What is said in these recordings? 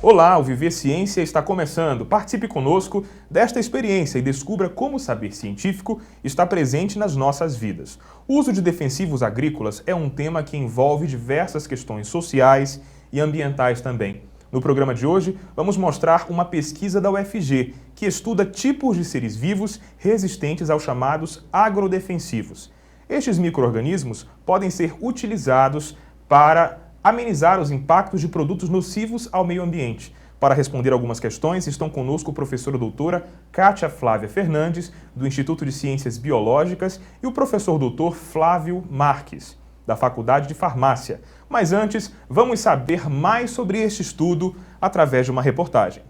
Olá, o Viver Ciência está começando. Participe conosco desta experiência e descubra como o saber científico está presente nas nossas vidas. O uso de defensivos agrícolas é um tema que envolve diversas questões sociais e ambientais também. No programa de hoje, vamos mostrar uma pesquisa da UFG, que estuda tipos de seres vivos resistentes aos chamados agrodefensivos. Estes micro-organismos podem ser utilizados para amenizar os impactos de produtos nocivos ao meio ambiente. Para responder algumas questões, estão conosco a professora doutora Kátia Flávia Fernandes, do Instituto de Ciências Biológicas, e o professor doutor Flávio Marques, da Faculdade de Farmácia. Mas antes, vamos saber mais sobre este estudo através de uma reportagem.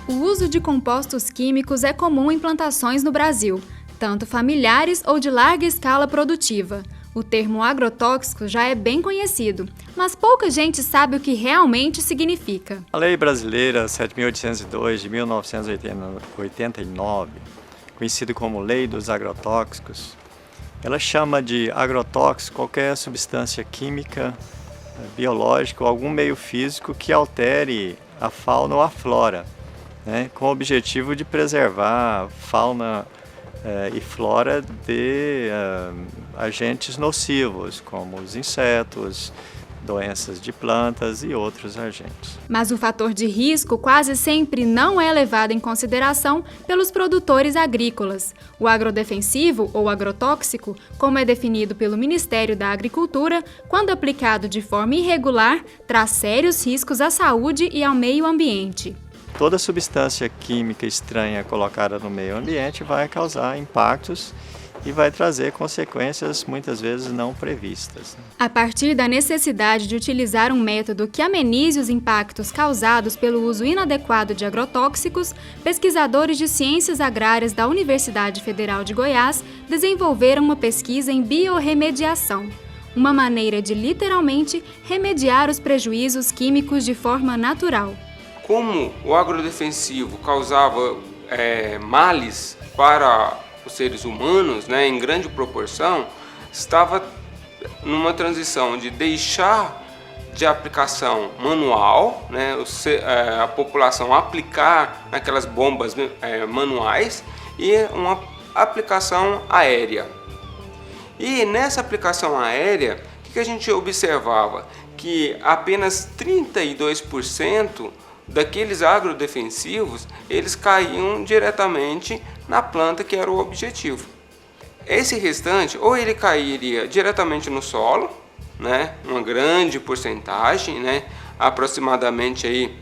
O uso de compostos químicos é comum em plantações no Brasil, tanto familiares ou de larga escala produtiva. O termo agrotóxico já é bem conhecido, mas pouca gente sabe o que realmente significa. A Lei Brasileira 7.802 de 1989, conhecida como Lei dos Agrotóxicos, ela chama de agrotóxico qualquer substância química, biológica ou algum meio físico que altere a fauna ou a flora, com o objetivo de preservar a fauna e flora de agentes nocivos, como os insetos, doenças de plantas e outros agentes. Mas o fator de risco quase sempre não é levado em consideração pelos produtores agrícolas. O agrodefensivo ou agrotóxico, como é definido pelo Ministério da Agricultura, quando aplicado de forma irregular, traz sérios riscos à saúde e ao meio ambiente. Toda substância química estranha colocada no meio ambiente vai causar impactos e vai trazer consequências muitas vezes não previstas. A partir da necessidade de utilizar um método que amenize os impactos causados pelo uso inadequado de agrotóxicos, pesquisadores de ciências agrárias da Universidade Federal de Goiás desenvolveram uma pesquisa em biorremediação, uma maneira de literalmente remediar os prejuízos químicos de forma natural. Como o agrodefensivo causava males para os seres humanos, em grande proporção, estava numa transição de deixar de aplicação manual, a população aplicar naquelas bombas manuais, e uma aplicação aérea. E nessa aplicação aérea, o que a gente observava? Que apenas 32% daqueles agrodefensivos, eles caíam diretamente na planta, que era o objetivo. Esse restante, ou ele cairia diretamente no solo, uma grande porcentagem, aproximadamente aí,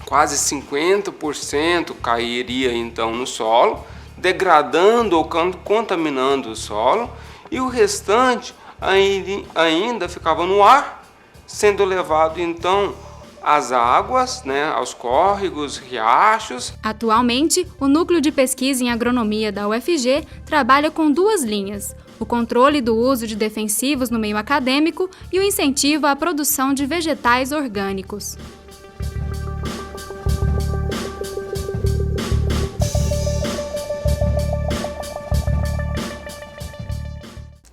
quase 50% cairia então no solo, degradando ou contaminando o solo, e o restante ainda ficava no ar, sendo levado então às águas, aos córregos, riachos. Atualmente, o Núcleo de Pesquisa em Agronomia da UFG trabalha com duas linhas: o controle do uso de defensivos no meio acadêmico e o incentivo à produção de vegetais orgânicos.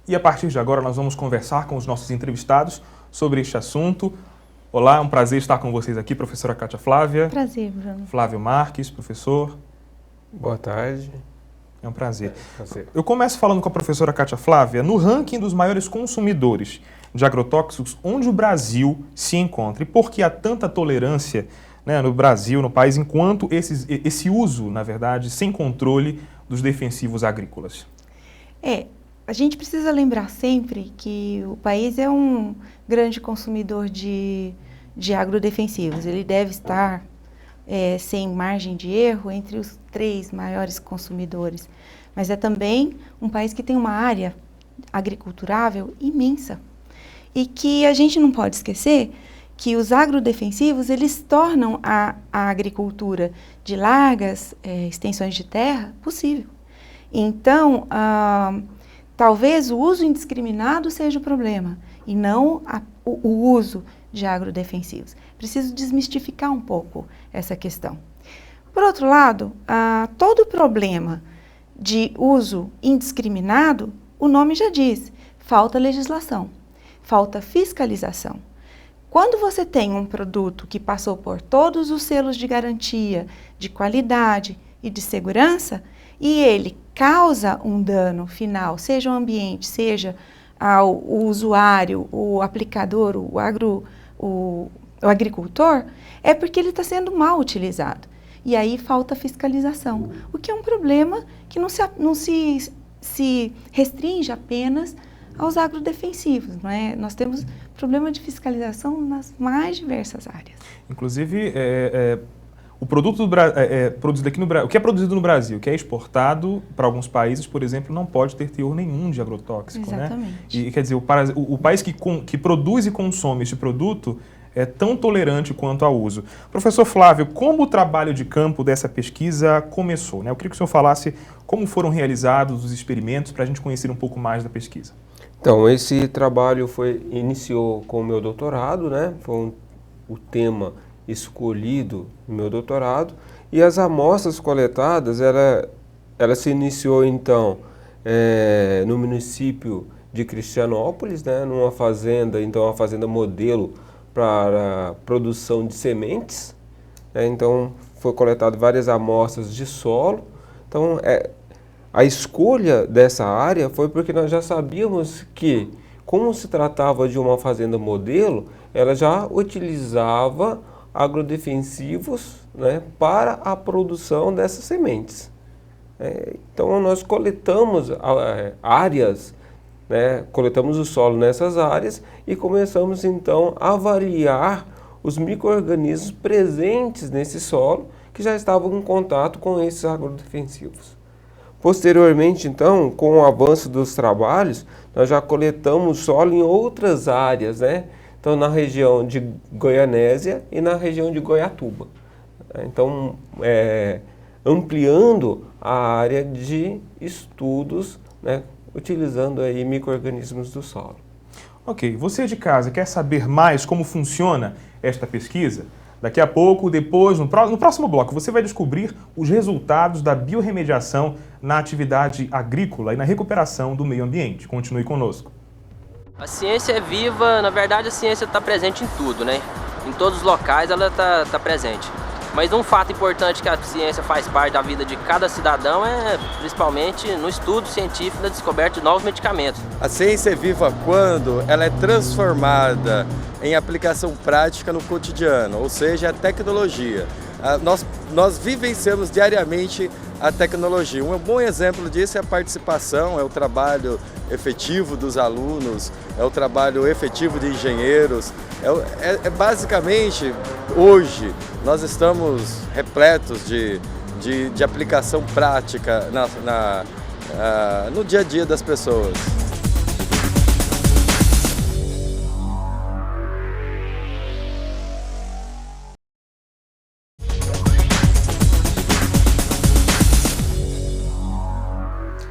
E a partir de agora nós vamos conversar com os nossos entrevistados sobre este assunto. Olá, é um prazer estar com vocês aqui, professora Kátia Flávia. Prazer, Bruno. Flávio Marques, professor. Boa tarde. É um prazer. Prazer. Eu começo falando com a professora Kátia Flávia. No ranking dos maiores consumidores de agrotóxicos, onde o Brasil se encontra? E por que há tanta tolerância no Brasil, no país, enquanto esse uso, na verdade, sem controle dos defensivos agrícolas? A gente precisa lembrar sempre que o país é um grande consumidor de agrodefensivos. Ele deve estar, sem margem de erro, entre os 3 maiores consumidores. Mas é também um país que tem uma área agriculturável imensa. E que a gente não pode esquecer que os agrodefensivos, eles tornam a agricultura de largas extensões de terra possível. Então, talvez o uso indiscriminado seja o problema, e não o uso de agrodefensivos. Preciso desmistificar um pouco essa questão. Por outro lado, todo problema de uso indiscriminado, o nome já diz, falta legislação, falta fiscalização. Quando você tem um produto que passou por todos os selos de garantia, de qualidade e de segurança, e ele causa um dano final, seja ao ambiente, seja ao usuário, o aplicador, o agricultor, é porque ele está sendo mal utilizado. E aí falta fiscalização, o que é um problema que não se restringe apenas aos agrodefensivos, não é? Nós temos problema de fiscalização nas mais diversas áreas. Inclusive, o produto produzido aqui no Brasil, o que é produzido no Brasil, que é exportado para alguns países, por exemplo, não pode ter teor nenhum de agrotóxico, exatamente, né? E quer dizer, o país que produz e consome este produto é tão tolerante quanto ao uso. Professor Flávio, como o trabalho de campo dessa pesquisa começou, né? Eu queria que o senhor falasse como foram realizados os experimentos para a gente conhecer um pouco mais da pesquisa. Então, esse trabalho iniciou com o meu doutorado, né? Foi o tema escolhido no meu doutorado, e as amostras coletadas, ela se iniciou então no município de Cristianópolis, né? Numa fazenda, então uma fazenda modelo para a produção de sementes, né? Então foi coletado várias amostras de solo. Então a escolha dessa área foi porque nós já sabíamos que, como se tratava de uma fazenda modelo, ela já utilizava agrodefensivos, né, para a produção dessas sementes. Então nós coletamos áreas, né, coletamos o solo nessas áreas e começamos então a avaliar os micro-organismos presentes nesse solo que já estavam em contato com esses agrodefensivos. Posteriormente, então, com o avanço dos trabalhos, nós já coletamos solo em outras áreas, né? Então, na região de Goianésia e na região de Goiatuba. Então, ampliando a área de estudos, né, utilizando aí micro-organismos do solo. Ok, você de casa quer saber mais como funciona esta pesquisa? Daqui a pouco, depois, no próximo bloco, você vai descobrir os resultados da biorremediação na atividade agrícola e na recuperação do meio ambiente. Continue conosco. A ciência é viva, na verdade a ciência está presente em tudo, né? Em todos os locais ela está presente. Mas um fato importante que a ciência faz parte da vida de cada cidadão é principalmente no estudo científico da descoberta de novos medicamentos. A ciência é viva quando ela é transformada em aplicação prática no cotidiano, ou seja, a tecnologia. Nós vivenciamos diariamente a tecnologia. Um bom exemplo disso é a participação, é o trabalho efetivo dos alunos, é o trabalho efetivo de engenheiros. Basicamente, hoje, nós estamos repletos de aplicação prática no dia a dia das pessoas.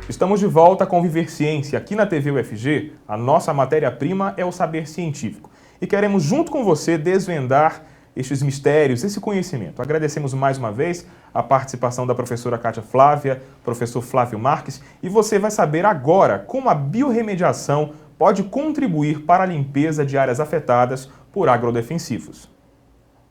Estamos de volta com Viver Ciência. Aqui na TV UFG, a nossa matéria-prima é o saber científico. E queremos, junto com você, desvendar estes mistérios, esse conhecimento. Agradecemos mais uma vez a participação da professora Kátia Flávia, professor Flávio Marques, e você vai saber agora como a biorremediação pode contribuir para a limpeza de áreas afetadas por agrodefensivos.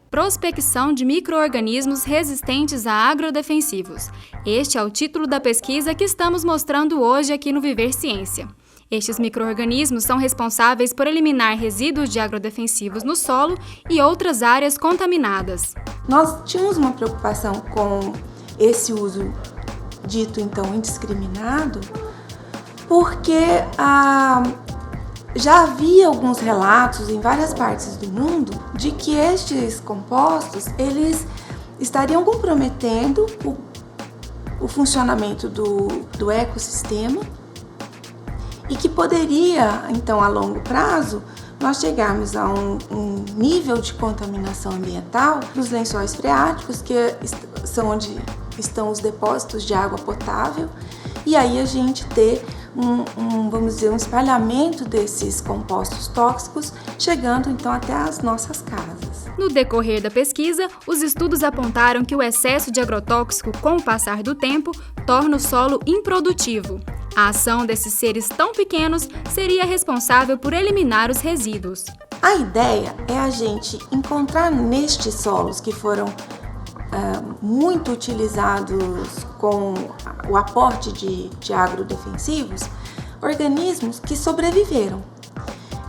Prospecção de micro-organismos resistentes a agrodefensivos. Este é o título da pesquisa que estamos mostrando hoje aqui no Viver Ciência. Estes micro-organismos são responsáveis por eliminar resíduos de agrodefensivos no solo e outras áreas contaminadas. Nós tínhamos uma preocupação com esse uso dito então indiscriminado, porque já havia alguns relatos em várias partes do mundo de que estes compostos eles estariam comprometendo o funcionamento do ecossistema e que poderia, então, a longo prazo, nós chegarmos a um nível de contaminação ambiental dos lençóis freáticos, que são onde estão os depósitos de água potável, e aí a gente ter vamos dizer, um espalhamento desses compostos tóxicos, chegando então até as nossas casas. No decorrer da pesquisa, os estudos apontaram que o excesso de agrotóxico, com o passar do tempo, torna o solo improdutivo. A ação desses seres tão pequenos seria responsável por eliminar os resíduos. A ideia é a gente encontrar nestes solos que foram muito utilizados com o aporte de agrodefensivos, organismos que sobreviveram.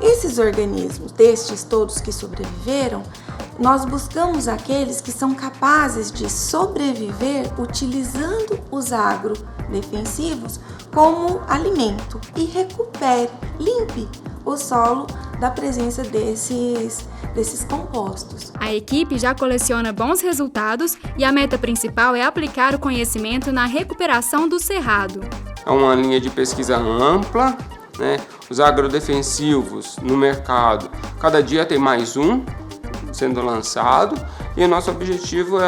Esses organismos, destes todos que sobreviveram, nós buscamos aqueles que são capazes de sobreviver utilizando os agrodefensivos como alimento e recupere, limpe o solo da presença desses compostos. A equipe já coleciona bons resultados e a meta principal é aplicar o conhecimento na recuperação do cerrado. É uma linha de pesquisa ampla, né? Os agrodefensivos no mercado, cada dia tem mais um sendo lançado e o nosso objetivo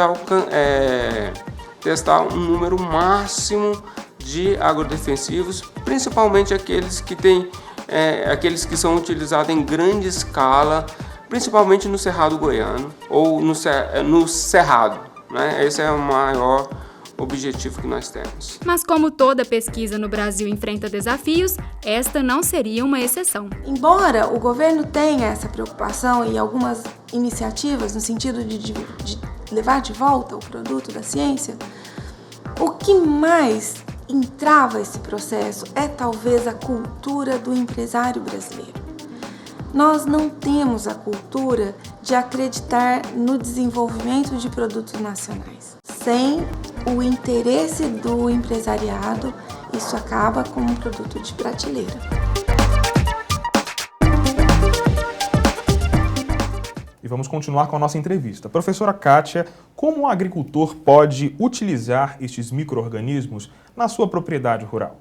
é testar um número máximo de agrodefensivos, principalmente aqueles que são utilizados em grande escala, principalmente no Cerrado Goiano ou no Cerrado, né? Esse é o maior objetivo que nós temos. Mas como toda pesquisa no Brasil enfrenta desafios, esta não seria uma exceção. Embora o governo tenha essa preocupação e algumas iniciativas no sentido de levar de volta o produto da ciência, o que mais entrava esse processo é talvez a cultura do empresário brasileiro. Nós não temos a cultura de acreditar no desenvolvimento de produtos nacionais. Sem o interesse do empresariado, isso acaba como um produto de prateleira. E vamos continuar com a nossa entrevista. Professora Kátia, como o agricultor pode utilizar estes micro-organismos na sua propriedade rural?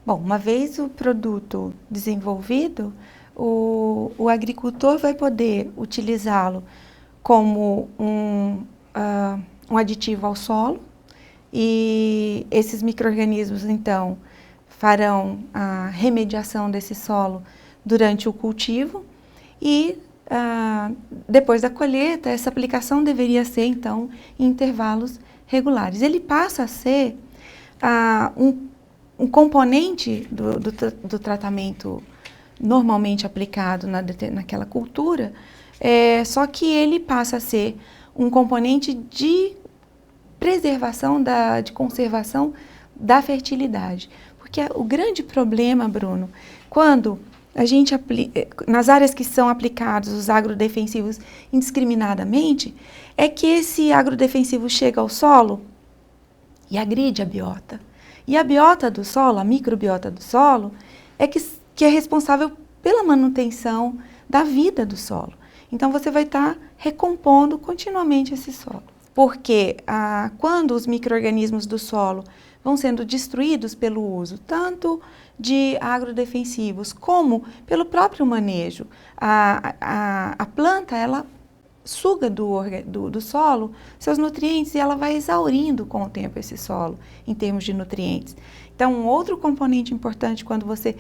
Bom, uma vez o produto desenvolvido, o agricultor vai poder utilizá-lo como um aditivo ao solo e esses micro-organismos, então, farão a remediação desse solo durante o cultivo e depois da colheita, essa aplicação deveria ser, então, em intervalos regulares. Ele passa a ser um componente do tratamento normalmente aplicado naquela cultura, só que ele passa a ser um componente de preservação, de conservação da fertilidade. Porque o grande problema, Bruno, quando a gente nas áreas que são aplicados os agrodefensivos indiscriminadamente, é que esse agrodefensivo chega ao solo e agride a biota. E a biota do solo, a microbiota do solo, é que é responsável pela manutenção da vida do solo. Então, você vai estar recompondo continuamente esse solo. Porque quando os micro-organismos do solo vão sendo destruídos pelo uso tanto de agrodefensivos como pelo próprio manejo, a planta, ela suga do solo seus nutrientes e ela vai exaurindo com o tempo esse solo em termos de nutrientes. Então, um outro componente importante quando você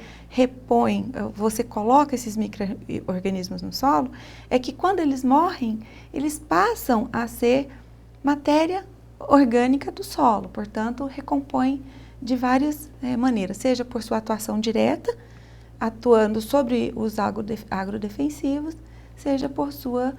você coloca esses micro-organismos no solo, é que quando eles morrem, eles passam a ser matéria orgânica do solo, portanto, recompõe de várias maneiras, seja por sua atuação direta, atuando sobre os agrodefensivos, seja por sua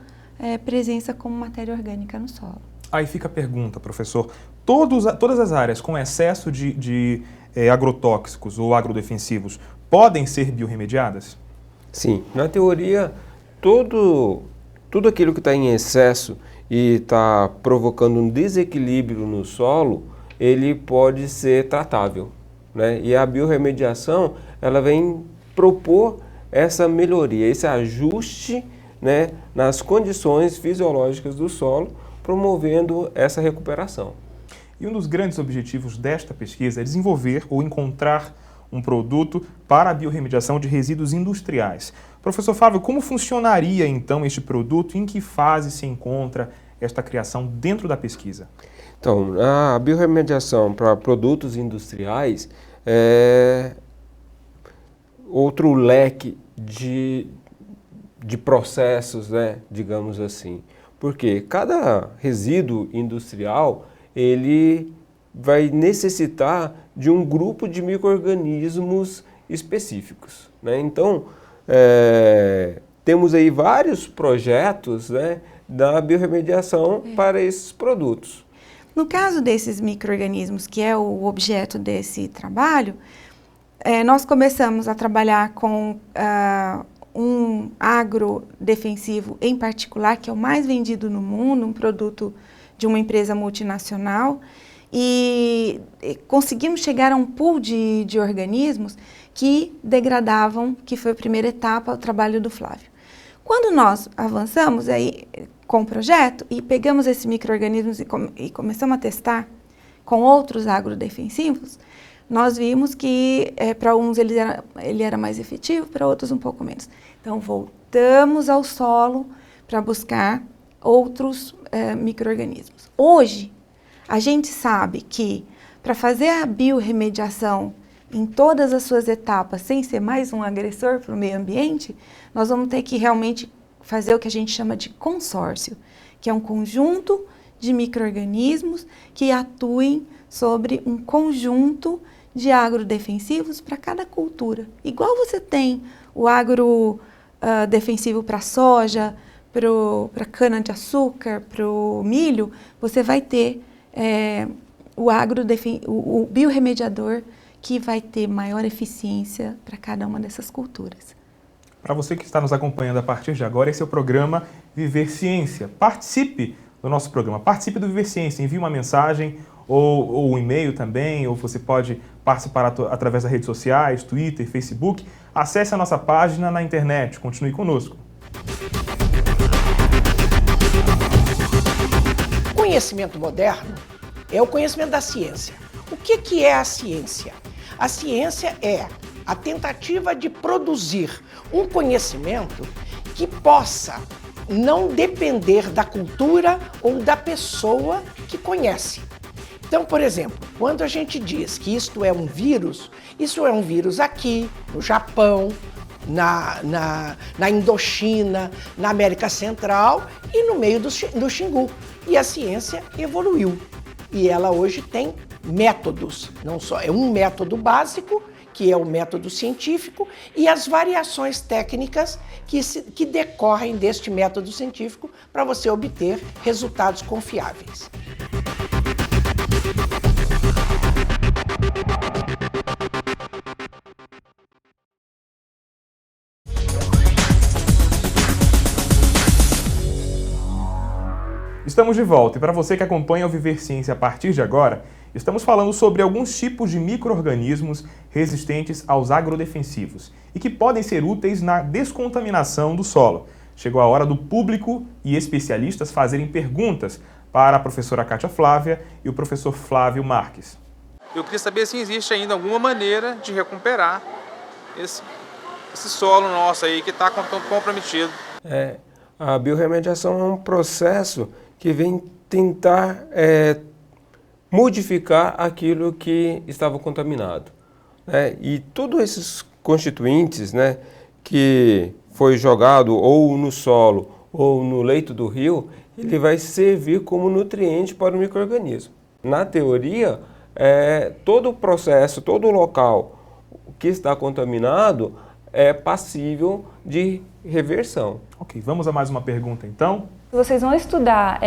presença como matéria orgânica no solo. Aí fica a pergunta, professor, todas as áreas com excesso de agrotóxicos ou agrodefensivos podem ser biorremediadas? Sim, na teoria, tudo aquilo que está em excesso e está provocando um desequilíbrio no solo, ele pode ser tratável, né? E a biorremediação, ela vem propor essa melhoria, esse ajuste, né, nas condições fisiológicas do solo, promovendo essa recuperação. E um dos grandes objetivos desta pesquisa é desenvolver ou encontrar um produto para a biorremediação de resíduos industriais. Professor Flávio, como funcionaria então este produto? Em que fase se encontra esta criação dentro da pesquisa? Então, a biorremediação para produtos industriais é outro leque de processos, né, digamos assim. Porque cada resíduo industrial, ele vai necessitar de um grupo de micro-organismos específicos, né? Então, temos aí vários projetos, né, da biorremediação para esses produtos. No caso desses micro-organismos, que é o objeto desse trabalho, nós começamos a trabalhar com um agrodefensivo em particular, que é o mais vendido no mundo, um produto de uma empresa multinacional, e conseguimos chegar a um pool de organismos que degradavam, que foi a primeira etapa do trabalho do Flávio. Quando nós avançamos aí com o projeto e pegamos esses micro-organismos e começamos a testar com outros agrodefensivos, nós vimos que para uns ele era mais efetivo, para outros um pouco menos. Então voltamos ao solo para buscar outros micro-organismos. Hoje, a gente sabe que para fazer a biorremediação em todas as suas etapas, sem ser mais um agressor para o meio ambiente, nós vamos ter que realmente fazer o que a gente chama de consórcio, que é um conjunto de micro-organismos que atuem sobre um conjunto de agrodefensivos para cada cultura. Igual você tem o agrodefensivo para soja, para cana-de-açúcar, para o milho, você vai ter o biorremediador que vai ter maior eficiência para cada uma dessas culturas. Para você que está nos acompanhando a partir de agora, esse é o programa Viver Ciência. Participe do nosso programa, participe do Viver Ciência, envie uma mensagem ou um e-mail também, ou você pode participar através das redes sociais, Twitter, Facebook. Acesse a nossa página na internet, continue conosco. O conhecimento moderno é o conhecimento da ciência. O que é a ciência? A ciência é a tentativa de produzir um conhecimento que possa não depender da cultura ou da pessoa que conhece. Então, por exemplo, quando a gente diz que isto é um vírus, isso é um vírus aqui, no Japão, na Indochina, na América Central e no meio do Xingu. E a ciência evoluiu. E ela hoje tem métodos, não só é um método básico, que é o método científico, e as variações técnicas que decorrem deste método científico para você obter resultados confiáveis. Estamos de volta e para você que acompanha o Viver Ciência a partir de agora, estamos falando sobre alguns tipos de micro-organismos resistentes aos agrodefensivos e que podem ser úteis na descontaminação do solo. Chegou a hora do público e especialistas fazerem perguntas para a professora Kátia Flávia e o professor Flávio Marques. Eu queria saber se existe ainda alguma maneira de recuperar esse solo nosso aí que está comprometido. A biorremediação é um processo que vem tentar modificar aquilo que estava contaminado. E todos esses constituintes, né, que foi jogado ou no solo ou no leito do rio, ele vai servir como nutriente para o micro-organismo. Na teoria, todo o processo, todo o local que está contaminado é passível de reversão. Ok, vamos a mais uma pergunta então. Vocês vão estudar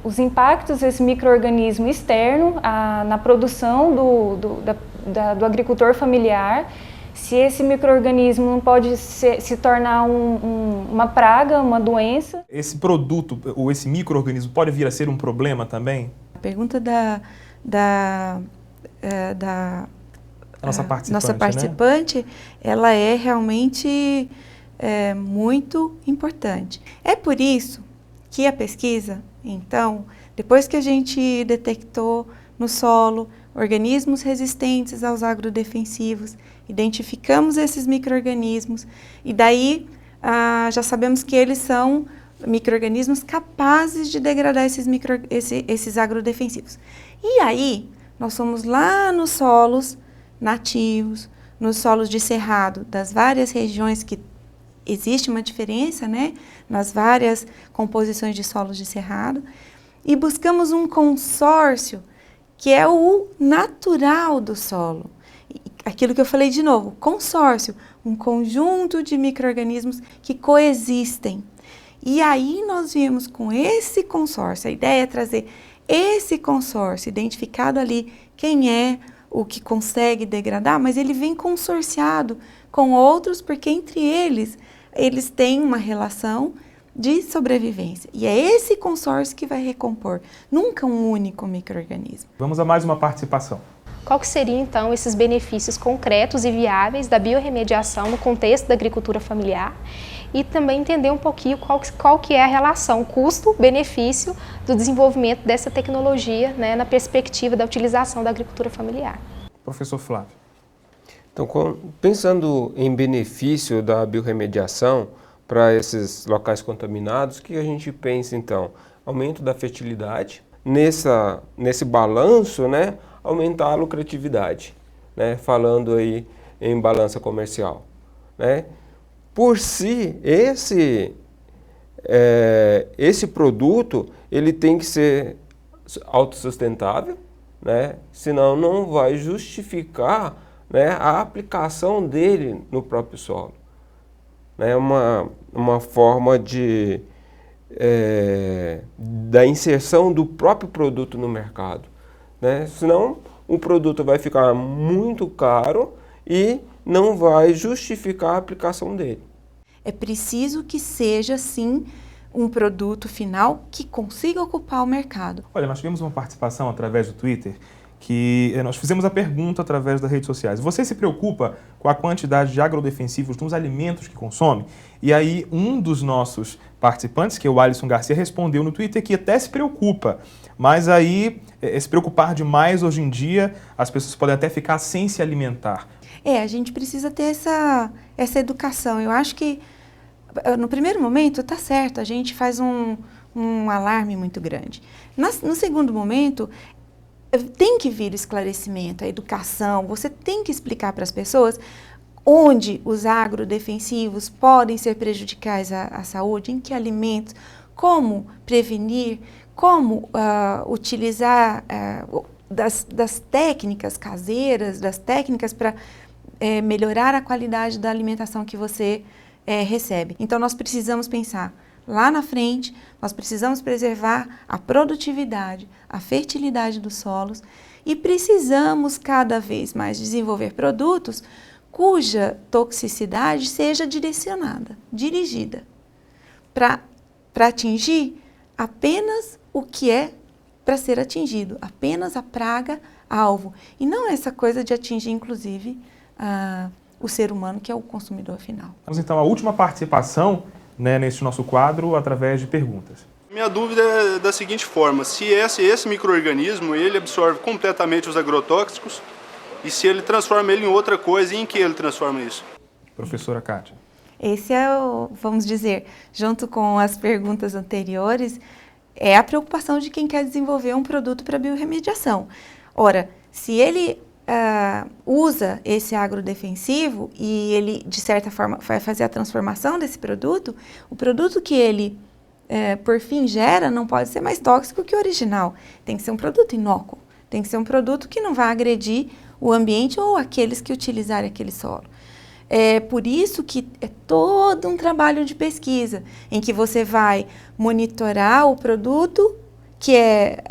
os impactos desse micro-organismo externo na produção do agricultor familiar, se esse micro-organismo não pode se tornar uma praga, uma doença. Esse produto, ou esse micro-organismo, pode vir a ser um problema também? A pergunta nossa participante, né? Ela é realmente muito importante. É por isso que a pesquisa, então, depois que a gente detectou no solo organismos resistentes aos agrodefensivos, identificamos esses micro-organismos e daí já sabemos que eles são micro-organismos capazes de degradar esses agrodefensivos. E aí, nós fomos lá nos solos nativos, nos solos de cerrado das várias regiões que existe uma diferença, né, nas várias composições de solos de cerrado, e buscamos um consórcio que é o natural do solo. Aquilo que eu falei de novo, consórcio, um conjunto de micro-organismos que coexistem. E aí nós viemos com esse consórcio, a ideia é trazer esse consórcio, identificado ali quem é o que consegue degradar, mas ele vem consorciado com outros, porque entre eles têm uma relação de sobrevivência. E é esse consórcio que vai recompor, nunca um único micro-organismo. Vamos a mais uma participação. Qual que seriam, então, esses benefícios concretos e viáveis da biorremediação no contexto da agricultura familiar? E também entender um pouquinho qual que é a relação custo-benefício do desenvolvimento dessa tecnologia, né, na perspectiva da utilização da agricultura familiar. Professor Flávio. Então, pensando em benefício da biorremediação para esses locais contaminados, o que a gente pensa, então? Aumento da fertilidade, nesse balanço, né, aumentar a lucratividade, né, falando aí em balança comercial, né. Por si, esse produto, ele tem que ser autossustentável, né, senão não vai justificar, né, a aplicação dele no próprio solo. É uma forma da inserção do próprio produto no mercado, né? Senão o produto vai ficar muito caro e não vai justificar a aplicação dele. É preciso que seja, sim, um produto final que consiga ocupar o mercado. Olha, nós tivemos uma participação através do Twitter que nós fizemos a pergunta através das redes sociais. Você se preocupa com a quantidade de agrodefensivos nos alimentos que consome? E aí um dos nossos participantes, que é o Alisson Garcia, respondeu no Twitter que até se preocupa. Mas aí, se preocupar demais hoje em dia, as pessoas podem até ficar sem se alimentar. A gente precisa ter essa educação. Eu acho que no primeiro momento está certo, a gente faz um alarme muito grande. No segundo momento, tem que vir o esclarecimento, a educação, você tem que explicar para as pessoas onde os agrodefensivos podem ser prejudiciais à saúde, em que alimentos, como prevenir, como utilizar das técnicas caseiras, das técnicas para melhorar a qualidade da alimentação que você recebe. Então nós precisamos pensar lá na frente, nós precisamos preservar a produtividade, a fertilidade dos solos e precisamos cada vez mais desenvolver produtos cuja toxicidade seja direcionada, dirigida, para atingir apenas o que é para ser atingido, apenas a praga alvo. E não essa coisa de atingir, inclusive, o ser humano, que é o consumidor final. Vamos então à última participação, né, nesse nosso quadro, através de perguntas. Minha dúvida é da seguinte forma: se esse micro-organismo ele absorve completamente os agrotóxicos e se ele transforma ele em outra coisa, e em que ele transforma isso? Professora Kátia. Esse é vamos dizer, junto com as perguntas anteriores, é a preocupação de quem quer desenvolver um produto para biorremediação. Ora, se ele usa esse agrodefensivo e ele, de certa forma, vai fazer a transformação desse produto, o produto que ele, por fim, gera não pode ser mais tóxico que o original. Tem que ser um produto inócuo, tem que ser um produto que não vai agredir o ambiente ou aqueles que utilizarem aquele solo. É por isso que é todo um trabalho de pesquisa, em que você vai monitorar o produto que é,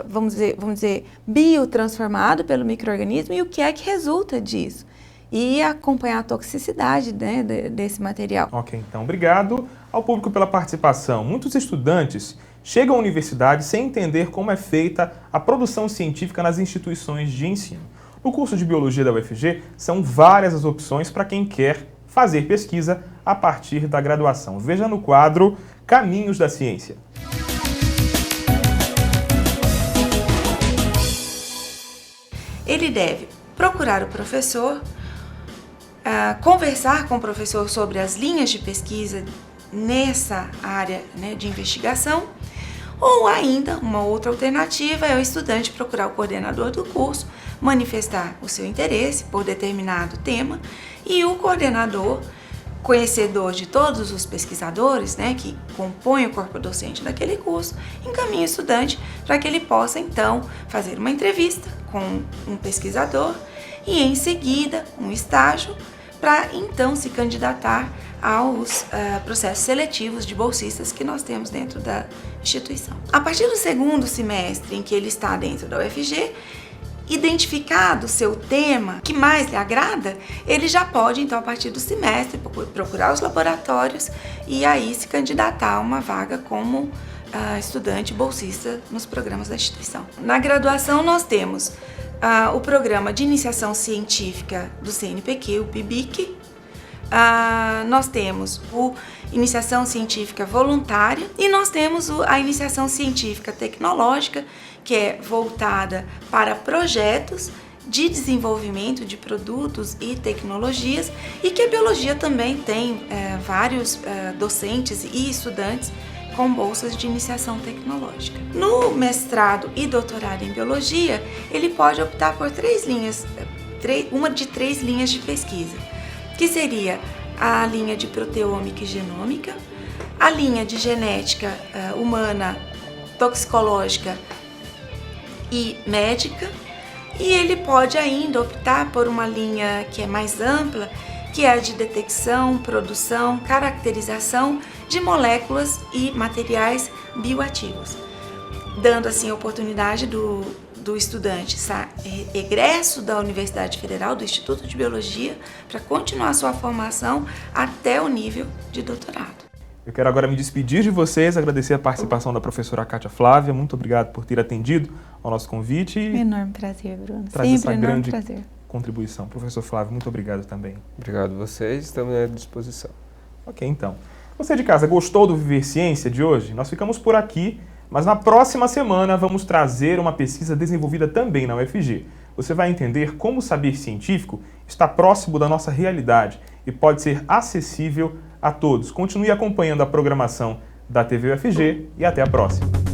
vamos dizer, biotransformado pelo micro-organismo e o que é que resulta disso. E acompanhar a toxicidade, né, desse material. Ok, então obrigado ao público pela participação. Muitos estudantes chegam à universidade sem entender como é feita a produção científica nas instituições de ensino. No curso de Biologia da UFG, são várias as opções para quem quer fazer pesquisa a partir da graduação. Veja no quadro Caminhos da Ciência. Ele deve procurar o professor, conversar com o professor sobre as linhas de pesquisa nessa área, né, de investigação, ou ainda, uma outra alternativa é o estudante procurar o coordenador do curso, manifestar o seu interesse por determinado tema e o coordenador conhecedor de todos os pesquisadores, né, que compõem o corpo docente daquele curso, encaminha o estudante para que ele possa, então, fazer uma entrevista com um pesquisador e, em seguida, um estágio para, então, se candidatar aos processos seletivos de bolsistas que nós temos dentro da instituição. A partir do segundo semestre em que ele está dentro da UFG, identificado o seu tema que mais lhe agrada, ele já pode, então, a partir do semestre, procurar os laboratórios e aí se candidatar a uma vaga como estudante bolsista nos programas da instituição. Na graduação, nós temos o programa de iniciação científica do CNPq, o PIBIC. Nós temos o iniciação científica voluntária e nós temos a iniciação científica tecnológica, que é voltada para projetos de desenvolvimento de produtos e tecnologias, e que a biologia também tem vários docentes e estudantes com bolsas de iniciação tecnológica. No mestrado e doutorado em biologia, ele pode optar por uma de três linhas de pesquisa, que seria a linha de proteômica e genômica, a linha de genética humana, toxicológica e médica, e ele pode ainda optar por uma linha que é mais ampla, que é a de detecção, produção, caracterização de moléculas e materiais bioativos, dando assim a oportunidade do estudante egresso da Universidade Federal, do Instituto de Biologia, para continuar sua formação até o nível de doutorado. Eu quero agora me despedir de vocês, agradecer a participação da professora Kátia Flávia. Muito obrigado por ter atendido ao nosso convite. Enorme prazer, Bruno. Sempre essa enorme grande prazer. Contribuição. Professor Flávio, muito obrigado também. Obrigado a vocês, estamos à disposição. Ok, então. Você de casa gostou do Viver Ciência de hoje? Nós ficamos por aqui, mas na próxima semana vamos trazer uma pesquisa desenvolvida também na UFG. Você vai entender como o saber científico está próximo da nossa realidade e pode ser acessível a todos. Continue acompanhando a programação da TV UFG e até a próxima.